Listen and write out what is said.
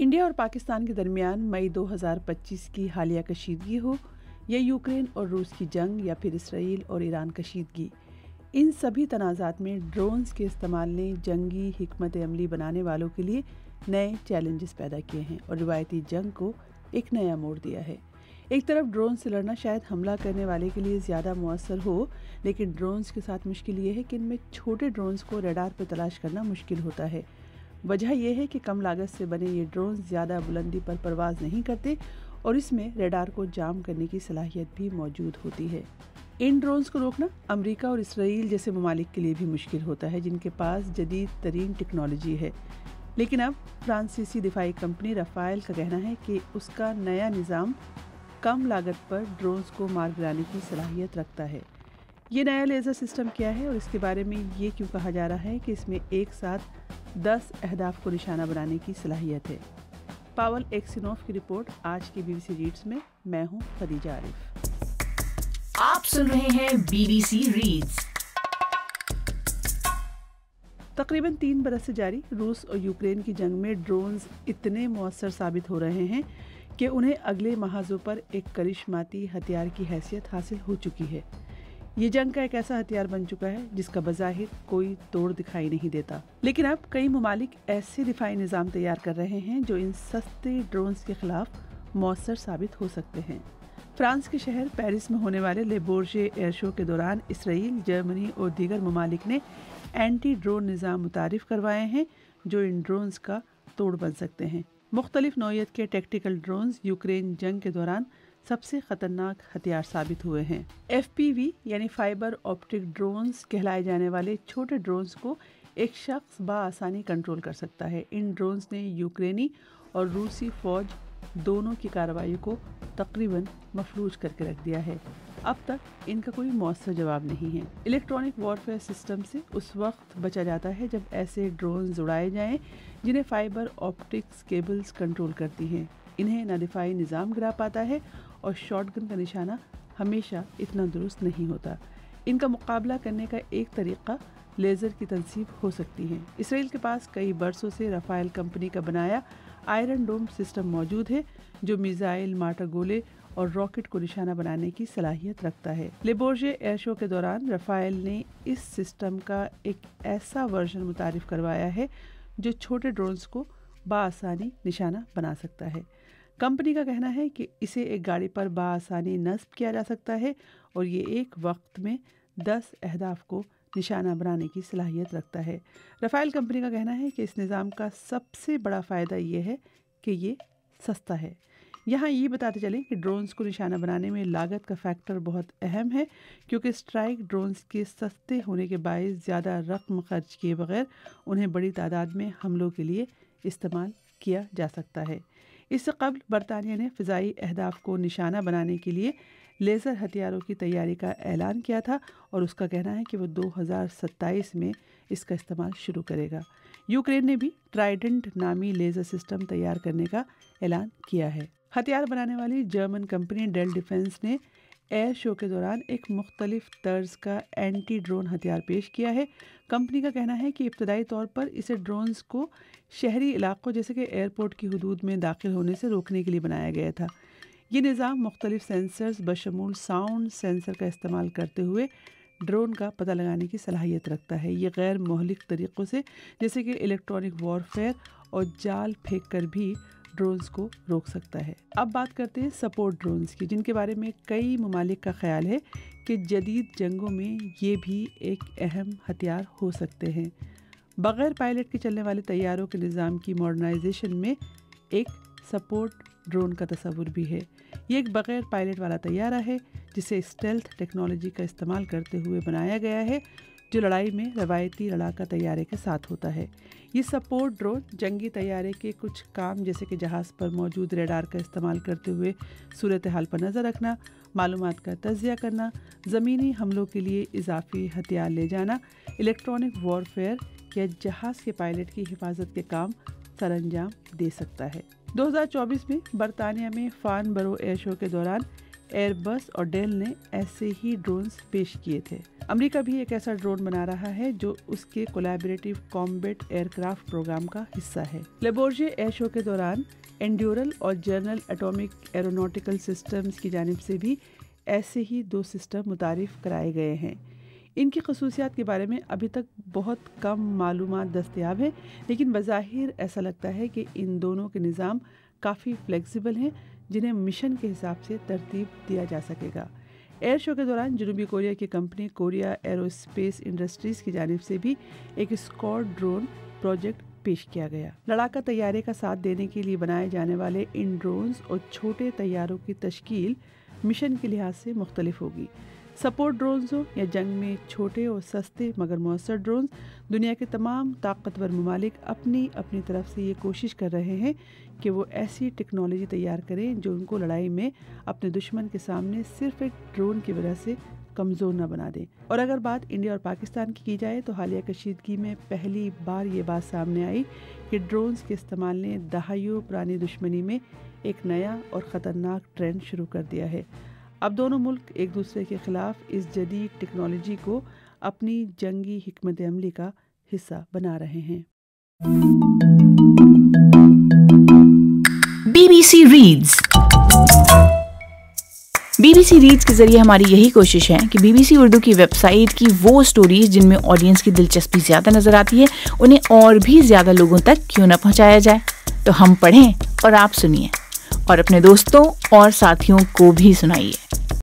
India और पाकिस्तान के दरमियान मई 2025 की हालिया कशीदगी हो या यूक्रेन और रूस की जंग या फिर इसराइल और ईरान कशीदगी, इन सभी तनाज़ात में ड्रोन्स के इस्तेमाल ने जंगी हिकमत अमली बनाने वालों के लिए नए चैलेंजेस पैदा किए हैं और रिवायती जंग को एक नया मोड़ दिया है। एक तरफ ड्रोन से लड़ना शायद हमला करने वाले के लिए ज़्यादा मुअस्सर हो, लेकिन ड्रोन्स के साथ मुश्किल ये है कि इनमें छोटे ड्रोन्स को रडार पर तलाश करना मुश्किल होता है। वजह यह है कि कम लागत से बने ये ड्रोन ज़्यादा बुलंदी पर परवाज़ नहीं करते और इसमें रडार को जाम करने की सलाहियत भी मौजूद होती है। इन ड्रोन्स को रोकना अमेरिका और इसराइल जैसे ममालिक के लिए भी मुश्किल होता है, जिनके पास जदीद तरीन टेक्नोलॉजी है। लेकिन अब फ्रांसीसी दिफाई कंपनी रफाइल का कहना है कि उसका नया निज़ाम कम लागत पर ड्रोन्स को मार गिराने की सलाहियत रखता है। ये नया लेज़र सिस्टम क्या है और इसके बारे में ये क्यों कहा जा रहा है कि इसमें एक साथ 10 अहदाफ को निशाना बनाने की सलाहियत है। पावल एक्सिनोफ की रिपोर्ट आज की BBC रीड्स में। मैं हूं खदीजा आरिफ। आप सुन रहे हैं BBC रीड्स। तकरीबन 3 बरस से जारी रूस और यूक्रेन की जंग में ड्रोन्स इतने मौसर साबित हो रहे हैं कि उन्हें अगले महाजों पर एक करिश्माती हथियार की हैसियत हासिल हो चुकी है। ये जंग का एक ऐसा हथियार बन चुका है जिसका बज़ाहिर कोई तोड़ दिखाई नहीं देता, लेकिन अब कई ममालिक ऐसे दिफाई निज़ाम तैयार कर रहे हैं जो इन सस्ते ड्रोन्स के खिलाफ मौसर साबित हो सकते हैं। फ्रांस के शहर पेरिस में होने वाले ले बोर्जे एयर शो के दौरान इसराइल, जर्मनी और दीगर ममालिक ने एंटी ड्रोन निज़ाम मुतारिफ करवाए हैं जो इन ड्रोन्स का तोड़ बन सकते हैं। मुख्तलिफ नौइयत के टैक्टिकल ड्रोन्स यूक्रेन जंग के दौरान सबसे खतरनाक हथियार साबित हुए हैं। FPV यानी फाइबर ऑप्टिक ड्रोन्स कहलाए जाने वाले छोटे ड्रोन्स को एक शख्स बाआसानी कंट्रोल कर सकता है। इन ड्रोन्स ने यूक्रेनी और रूसी फौज दोनों की कार्रवाई को तकरीबन मफलूज करके रख दिया है। अब तक इनका कोई मौसर जवाब नहीं है। इलेक्ट्रॉनिक वॉरफेयर सिस्टम से उस वक्त बचा जाता है जब ऐसे ड्रोन्स उड़ाए जाएं जिन्हें फाइबर ऑप्टिक्स केबल्स कंट्रोल करती हैं। इन्हें ना दिफाई निज़ाम गिरा पाता है और शॉटगन का निशाना हमेशा इतना दुरुस्त नहीं होता। इनका मुकाबला करने का एक तरीका लेज़र की तनसीब हो सकती है। इसराइल के पास कई बरसों से रफाइल कंपनी का बनाया आयरन डोम सिस्टम मौजूद है जो मिसाइल, मार्टर गोले और रॉकेट को निशाना बनाने की सलाहियत रखता है। ले बोर्जे एयर शो के दौरान रफाइल ने इस सिस्टम का एक ऐसा वर्जन मुतारिफ करवाया है जो छोटे ड्रोन्स को बाआसानी निशाना बना सकता है। कंपनी का कहना है कि इसे एक गाड़ी पर बाआसानी नस्ब किया जा सकता है और ये एक वक्त में 10 अहदाफ को निशाना बनाने की सलाहियत रखता है। रफाइल कंपनी का कहना है कि इस निज़ाम का सबसे बड़ा फ़ायदा ये है कि ये सस्ता है। यहाँ ये बताते चलें कि ड्रोन्स को निशाना बनाने में लागत का फैक्टर बहुत अहम है, क्योंकि स्ट्राइक ड्रोन्स के सस्ते होने के बायस ज़्यादा रकम खर्च किए बगैर उन्हें बड़ी तादाद में हमलों के लिए इस्तेमाल किया जा सकता है। इससे कबल बरतानिया ने फ़िज़ाई अहदाफ को निशाना बनाने के लिए लेज़र हथियारों की तैयारी का ऐलान किया था और उसका कहना है कि वो 2027 में इसका इस्तेमाल शुरू करेगा। यूक्रेन ने भी ट्राइडेंट नामी लेज़र सिस्टम तैयार करने का ऐलान किया है। हथियार बनाने वाली जर्मन कंपनी डेल डिफेंस ने एयर शो के दौरान एक मुख्तलिफ तर्ज का एंटी ड्रोन हथियार पेश किया है। कंपनी का कहना है कि इब्तदाई तौर पर इसे ड्रोन्स को शहरी इलाकों जैसे कि एयरपोर्ट की हदूद में दाखिल होने से रोकने के लिए बनाया गया था। ये निज़ाम मुख्तलिफ सेंसर्स बशमूल साउंड सेंसर का इस्तेमाल करते हुए ड्रोन का पता लगाने की सलाहियत रखता है। ये गैर मोहलिक तरीक़ों से जैसे कि इलेक्ट्रॉनिक वॉरफेयर और जाल फेंक कर भी ड्रोन्स को रोक सकता है। अब बात करते हैं सपोर्ट ड्रोन्स की, जिनके बारे में कई ममालिक का ख्याल है कि जदीद जंगों में ये भी एक अहम हथियार हो सकते हैं। बग़ैर पायलट के चलने वाले तैयारों के निज़ाम की मॉडर्नाइजेशन में एक सपोर्ट ड्रोन का तस्वुर भी है। ये एक बग़ैर पायलट वाला तैयारा है जिसे स्टेल्थ टेक्नोलॉजी का इस्तेमाल करते हुए बनाया गया है, जो लड़ाई में रवायती लड़ाका तैयारे के साथ होता है। ये सपोर्ट ड्रोन जंगी तैयारे के कुछ काम जैसे कि जहाज़ पर मौजूद रडार का इस्तेमाल करते हुए सूरत हाल पर नज़र रखना, मालूमात का तज्जिया करना, ज़मीनी हमलों के लिए इजाफी हथियार ले जाना, इलेक्ट्रॉनिक वॉरफेयर या जहाज़ के पायलट की हिफाजत के काम सरअंजाम दे सकता है। 2024 में बरतानिया में फानबरो एयर शो के दौरान एयरबस और डेल ने ऐसे ही ड्रोन्स पेश किए थे। अमेरिका भी एक ऐसा ड्रोन बना रहा है जो उसके कोलैबोरेटिव कॉम्बैट एयरक्राफ्ट प्रोग्राम का हिस्सा है। ले बोर्जे एयर शो के दौरान एंड्यूरल और जर्नल एटॉमिक एरोनॉटिकल सिस्टम्स की जानिब से भी ऐसे ही 2 सिस्टम मुतारिफ कराए गए हैं। इनकी खसूसियात के बारे में अभी तक बहुत कम मालूमात दस्तयाब है, लेकिन बज़ाहिर ऐसा लगता है कि इन दोनों के निज़ाम काफ़ी फ्लेक्सिबल हैं, जिन्हें मिशन के हिसाब से तरतीब दिया जा सकेगा। एयर शो के दौरान जनूबी कोरिया की कंपनी कोरिया एरोस्पेस इंडस्ट्रीज़ की जानिब से भी एक स्क्वाड ड्रोन प्रोजेक्ट पेश किया गया। लड़ाका तैयारे का साथ देने के लिए बनाए जाने वाले इन ड्रोन्स और छोटे तैयारों की तश्कील मिशन के लिहाज से मुख्तलिफ होगी। सपोर्ट ड्रोन्स हो या जंग में छोटे और सस्ते मगर मौसर ड्रोन्स, दुनिया के तमाम ताकतवर ममालिक अपनी अपनी तरफ से ये कोशिश कर रहे हैं कि वो ऐसी टेक्नोलॉजी तैयार करें जो उनको लड़ाई में अपने दुश्मन के सामने सिर्फ एक ड्रोन की वजह से कमज़ोर न बना दें। और अगर बात इंडिया और पाकिस्तान की जाए तो हालिया कशीदगी में पहली बार ये बात सामने आई कि ड्रोन्स के इस्तेमाल ने दहाइयों पुरानी दुश्मनी में एक नया और ख़तरनाक ट्रेंड शुरू कर दिया है। अब दोनों मुल्क एक दूसरे के खिलाफ इस जदीद टेक्नोलॉजी को अपनी जंगी हिकमत अमली का हिस्सा बना रहे हैं। BBC reads. BBC रीड्स के जरिए हमारी यही कोशिश है कि BBC उर्दू की वेबसाइट की वो स्टोरीज जिनमें ऑडियंस की दिलचस्पी ज़्यादा नज़र आती है, उन्हें और भी ज़्यादा लोगों तक क्यों न पहुंचाया जाए। तो हम पढ़ें और आप सुनिए और अपने दोस्तों और साथियों को भी सुनाइए।